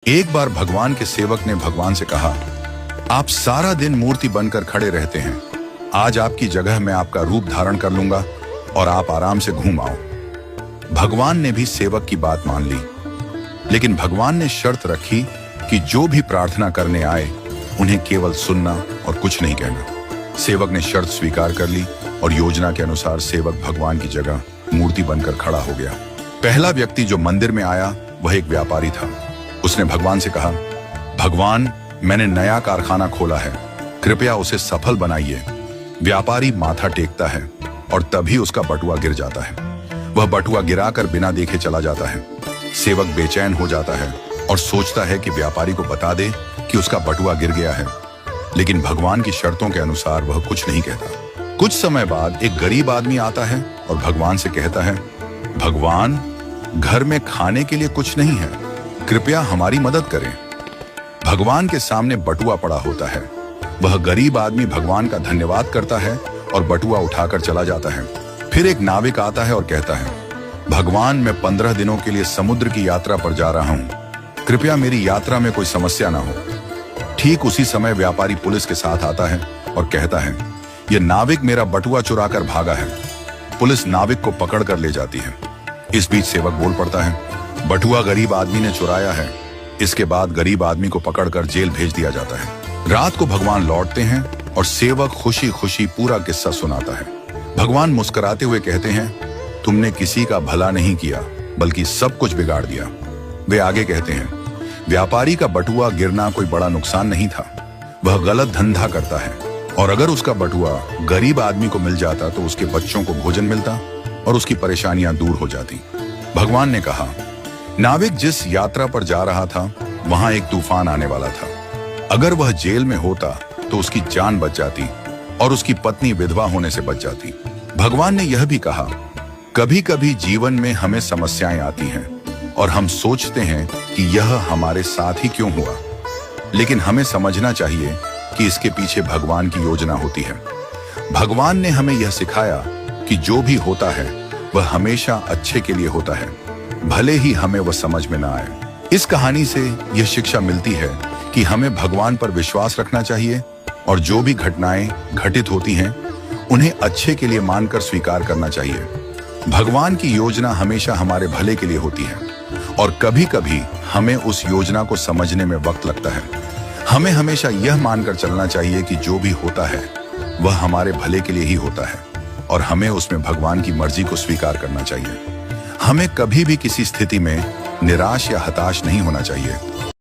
एक बार भगवान के सेवक ने भगवान से कहा, आप सारा दिन मूर्ति बनकर खड़े रहते हैं, आज आपकी जगह मैं आपका रूप धारण कर लूंगा और आप आराम से घूम आओ। भगवान ने भी सेवक की बात मान ली, लेकिन भगवान ने शर्त रखी कि जो भी प्रार्थना करने आए उन्हें केवल सुनना और कुछ नहीं कहना। सेवक ने शर्त स्वीकार कर ली और योजना के अनुसार सेवक भगवान की जगह मूर्ति बनकर खड़ा हो गया। पहला व्यक्ति जो मंदिर में आया वह एक व्यापारी था। उसने भगवान से कहा, भगवान, मैंने नया कारखाना खोला है, कृपया उसे सफल बनाइए। व्यापारी माथा टेकता है और तभी उसका बटुआ गिर जाता है। वह बटुआ गिराकर बिना देखे चला जाता है। सेवक बेचैन हो जाता है और सोचता है कि व्यापारी को बता दे कि उसका बटुआ गिर गया है, लेकिन भगवान की शर्तों के अनुसार वह कुछ नहीं कहता। कुछ समय बाद एक गरीब आदमी आता है और भगवान से कहता है, भगवान, घर में खाने के लिए कुछ नहीं है, कृपया हमारी मदद करें। भगवान के सामने बटुआ पड़ा होता है। वह गरीब आदमी भगवान का धन्यवाद करता है और बटुआ उठाकर चला जाता है। फिर एक नाविक आता है और कहता है, भगवान, मैं 15 दिनों के लिए समुद्र की यात्रा पर जा रहा हूं, कृपया मेरी यात्रा में कोई समस्या ना हो। ठीक उसी समय व्यापारी पुलिस के साथ आता है और कहता है, यह नाविक मेरा बटुआ चुराकर भागा है। पुलिस नाविक को पकड़ कर ले जाती है। इस बीच सेवक बोल पड़ता है, बटुआ गरीब आदमी ने चुराया है। इसके बाद गरीब आदमी को पकड़कर जेल भेज दिया जाता है। रात को भगवान लौटते हैं और सेवक खुशी खुशी पूरा किस्सा सुनाता है। भगवान मुस्कुराते हुए कहते हैं, तुमने किसी का भला नहीं किया बल्कि सब कुछ बिगाड़ दिया। वे आगे कहते हैं, व्यापारी का बटुआ गिरना कोई बड़ा नुकसान नहीं था, वह गलत धंधा करता है, और अगर उसका बटुआ गरीब आदमी को मिल जाता तो उसके बच्चों को भोजन मिलता और उसकी परेशानियां दूर हो जाती। भगवान ने कहा, नाविक जिस यात्रा पर जा रहा था वहां एक तूफान आने वाला था। अगर वह जेल में होता तो उसकी जान बच जाती और उसकी पत्नी विधवा होने से बच जाती। भगवान ने यह भी कहा, कभी कभी जीवन में हमें समस्याएं आती हैं और हम सोचते हैं कि यह हमारे साथ ही क्यों हुआ, लेकिन हमें समझना चाहिए कि इसके पीछे भगवान की योजना होती है। भगवान ने हमें यह सिखाया कि जो भी होता है वह हमेशा अच्छे के लिए होता है, भले ही हमें वह समझ में ना आए। इस कहानी से यह शिक्षा मिलती है कि हमें भगवान पर विश्वास रखना चाहिए और जो भी घटनाएं घटित होती हैं उन्हें अच्छे के लिए मानकर स्वीकार करना चाहिए। भगवान की योजना हमेशा हमारे भले के लिए होती है और कभी कभी हमें उस योजना को समझने में वक्त लगता है। हमें हमेशा यह मानकर चलना चाहिए कि जो भी होता है वह हमारे भले के लिए ही होता है और हमें उसमें भगवान की मर्जी को स्वीकार करना चाहिए। हमें कभी भी किसी स्थिति में निराश या हताश नहीं होना चाहिए।